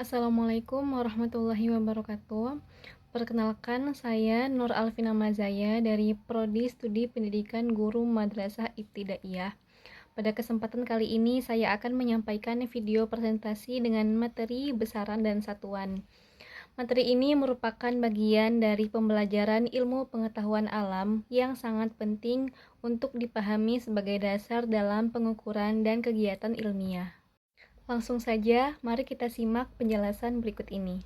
Assalamualaikum warahmatullahi wabarakatuh. Perkenalkan, saya Nur Alvina Mazaya dari Prodi Studi Pendidikan Guru Madrasah Ibtidaiyah. Pada kesempatan kali ini, saya akan menyampaikan video presentasi dengan materi besaran dan satuan. Materi ini merupakan bagian dari pembelajaran ilmu pengetahuan alam yang sangat penting untuk dipahami sebagai dasar dalam pengukuran dan kegiatan ilmiah. Langsung saja, mari kita simak penjelasan berikut ini.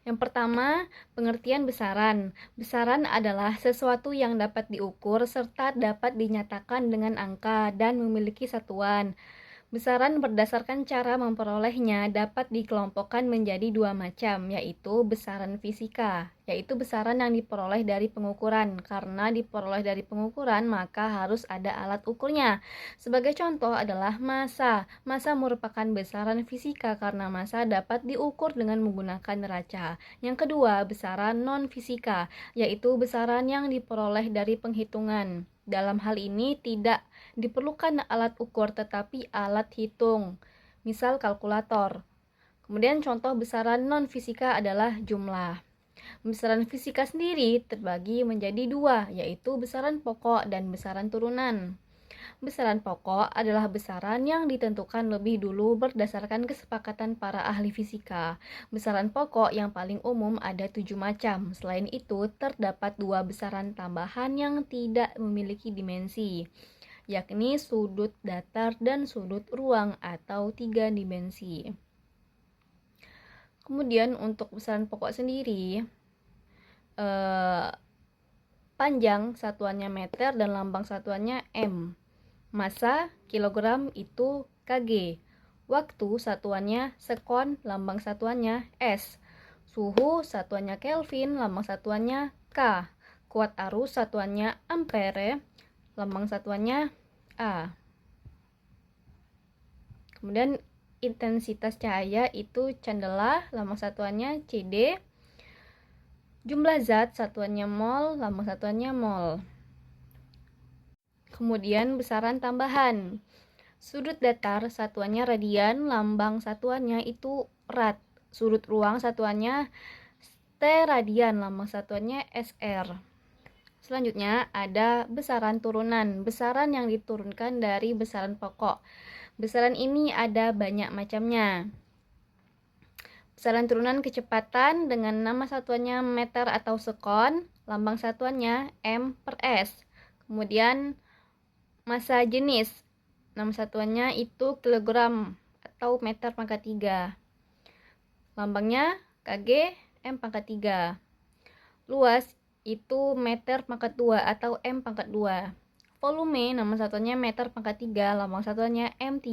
Yang pertama, pengertian besaran. Besaran adalah sesuatu yang dapat diukur serta dapat dinyatakan dengan angka dan memiliki satuan. Besaran berdasarkan cara memperolehnya dapat dikelompokkan menjadi dua macam, yaitu besaran fisika, yaitu besaran yang diperoleh dari pengukuran. Karena diperoleh dari pengukuran, maka harus ada alat ukurnya. Sebagai contoh adalah massa. Massa merupakan besaran fisika karena massa dapat diukur dengan menggunakan neraca. Yang kedua, besaran non-fisika, yaitu besaran yang diperoleh dari penghitungan. Dalam hal ini tidak diperlukan alat ukur tetapi alat hitung, misal kalkulator. Kemudian contoh besaran non-fisika adalah jumlah. Besaran fisika sendiri terbagi menjadi dua, yaitu besaran pokok dan besaran turunan. Besaran pokok adalah besaran yang ditentukan lebih dulu berdasarkan kesepakatan para ahli fisika. Besaran pokok yang paling umum ada 7 macam. Selain itu, terdapat dua besaran tambahan yang tidak memiliki dimensi, yakni sudut datar dan sudut ruang atau 3 dimensi. Kemudian untuk besaran pokok sendiri, panjang satuannya meter dan lambang satuannya M. Massa kilogram itu kg. Waktu satuannya sekon, lambang satuannya S. Suhu satuannya Kelvin, lambang satuannya K. Kuat arus satuannya ampere, lambang satuannya A. Kemudian intensitas cahaya itu candela, lambang satuannya CD. Jumlah zat satuannya mol, lambang satuannya mol. Kemudian besaran tambahan. Sudut datar satuannya radian, lambang satuannya itu rad. Sudut ruang satuannya steradian, lambang satuannya SR. Selanjutnya ada besaran turunan, besaran yang diturunkan dari besaran pokok. Besaran ini ada banyak macamnya. Besaran turunan kecepatan dengan nama satuannya meter atau sekon, lambang satuannya M per S. Kemudian massa jenis, nama satuannya itu kilogram atau meter pangkat 3. Lambangnya kg M pangkat 3. Luas itu meter pangkat 2 atau M pangkat 2. Volume nama satuannya meter pangkat 3, lambang satuannya M3.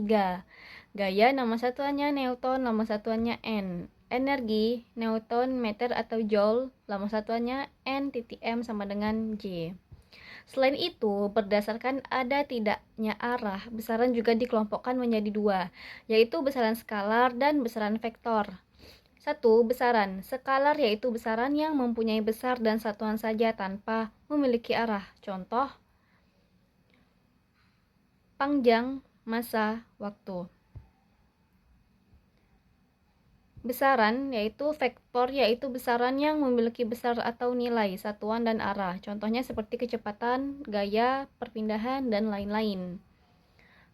Gaya nama satuannya Newton, lambang satuannya N. Energi Newton meter atau joule, lambang satuannya N.M sama dengan J. Selain itu, berdasarkan ada tidaknya arah, besaran juga dikelompokkan menjadi dua, yaitu besaran skalar dan besaran vektor. 1. Besaran skalar yaitu besaran yang mempunyai besar dan satuan saja tanpa memiliki arah. Contoh, panjang, massa, waktu. Besaran yaitu vektor yaitu besaran yang memiliki besar atau nilai, satuan dan arah. Contohnya seperti kecepatan, gaya, perpindahan, dan lain-lain.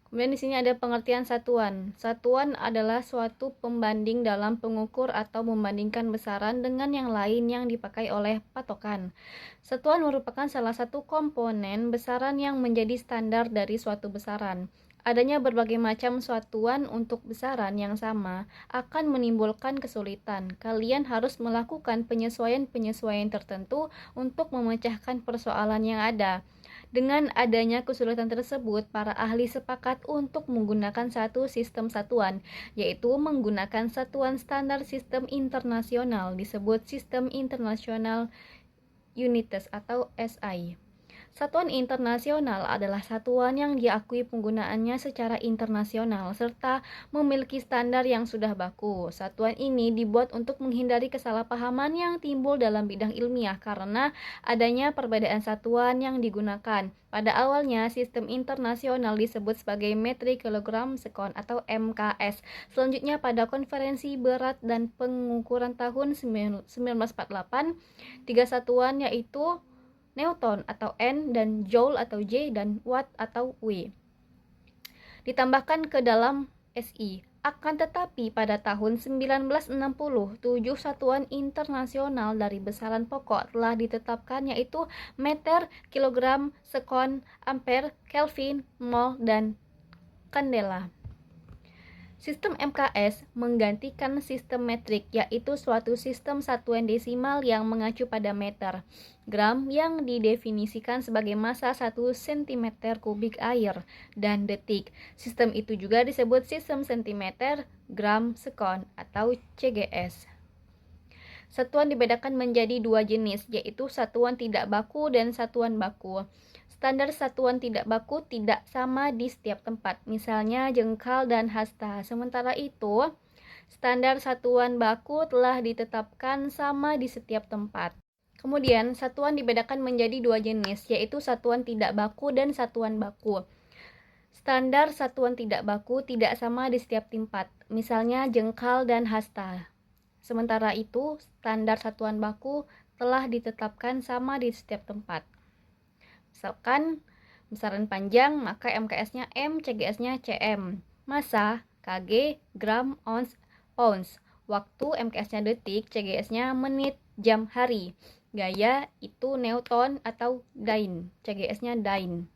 Kemudian di sini ada pengertian satuan. Satuan adalah suatu pembanding dalam pengukur atau membandingkan besaran dengan yang lain yang dipakai oleh patokan. Satuan merupakan salah satu komponen besaran yang menjadi standar dari suatu besaran. Adanya berbagai macam satuan untuk besaran yang sama akan menimbulkan kesulitan. Kalian harus melakukan penyesuaian-penyesuaian tertentu untuk memecahkan persoalan yang ada. Dengan adanya kesulitan tersebut, para ahli sepakat untuk menggunakan satu sistem satuan, yaitu menggunakan satuan standar sistem internasional, disebut Sistem Internasional Unites atau SI. Satuan internasional adalah satuan yang diakui penggunaannya secara internasional serta memiliki standar yang sudah baku. Satuan ini dibuat untuk menghindari kesalahpahaman yang timbul dalam bidang ilmiah karena adanya perbedaan satuan yang digunakan. Pada awalnya, sistem internasional disebut sebagai metrik kilogram sekon atau MKS. Selanjutnya, pada konferensi berat dan pengukuran tahun 1948, tiga satuan yaitu Newton atau N dan Joule atau J dan Watt atau W ditambahkan ke dalam SI. Akan tetapi pada tahun 1960, 7 satuan internasional dari besaran pokok telah ditetapkan yaitu meter, kilogram, sekon, ampere, kelvin, mol, dan kandela. Sistem MKS menggantikan sistem metrik, yaitu suatu sistem satuan desimal yang mengacu pada meter, gram yang didefinisikan sebagai massa 1 cm kubik air, dan detik. Sistem itu juga disebut sistem sentimeter, gram, sekon, atau CGS. Satuan dibedakan menjadi dua jenis, yaitu satuan tidak baku dan satuan baku. Standar satuan tidak baku tidak sama di setiap tempat, misalnya jengkal dan hasta. Sementara itu, standar satuan baku telah ditetapkan sama di setiap tempat. Kemudian, satuan dibedakan menjadi dua jenis, yaitu satuan tidak baku dan satuan baku. Standar satuan tidak baku tidak sama di setiap tempat, misalnya jengkal dan hasta. Sementara itu, standar satuan baku telah ditetapkan sama di setiap tempat. Misalkan besaran panjang, maka MKS-nya M, CGS-nya cm. Massa, kg, gram, ounce. Waktu, MKS-nya detik, CGS-nya menit, jam, hari. Gaya itu Newton atau Dyne, CGS-nya Dyne.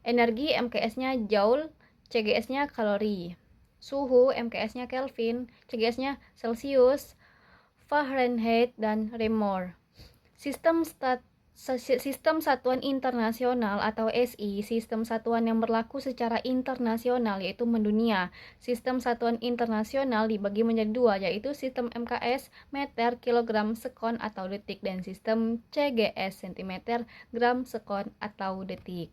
Energi, MKS-nya Joule, CGS-nya kalori. Suhu, MKS-nya Kelvin, CGS-nya Celsius, Fahrenheit, dan Reaumur. Sistem satuan internasional atau SI, sistem satuan yang berlaku secara internasional yaitu mendunia. Sistem satuan internasional dibagi menjadi dua, yaitu sistem MKS, meter, kilogram, sekon, atau detik, dan sistem CGS, sentimeter, gram, sekon, atau detik.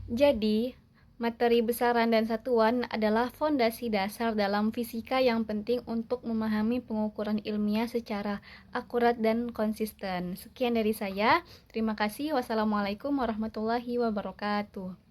Jadi, materi besaran dan satuan adalah fondasi dasar dalam fisika yang penting untuk memahami pengukuran ilmiah secara akurat dan konsisten. Sekian dari saya. Terima kasih. Wassalamualaikum warahmatullahi wabarakatuh.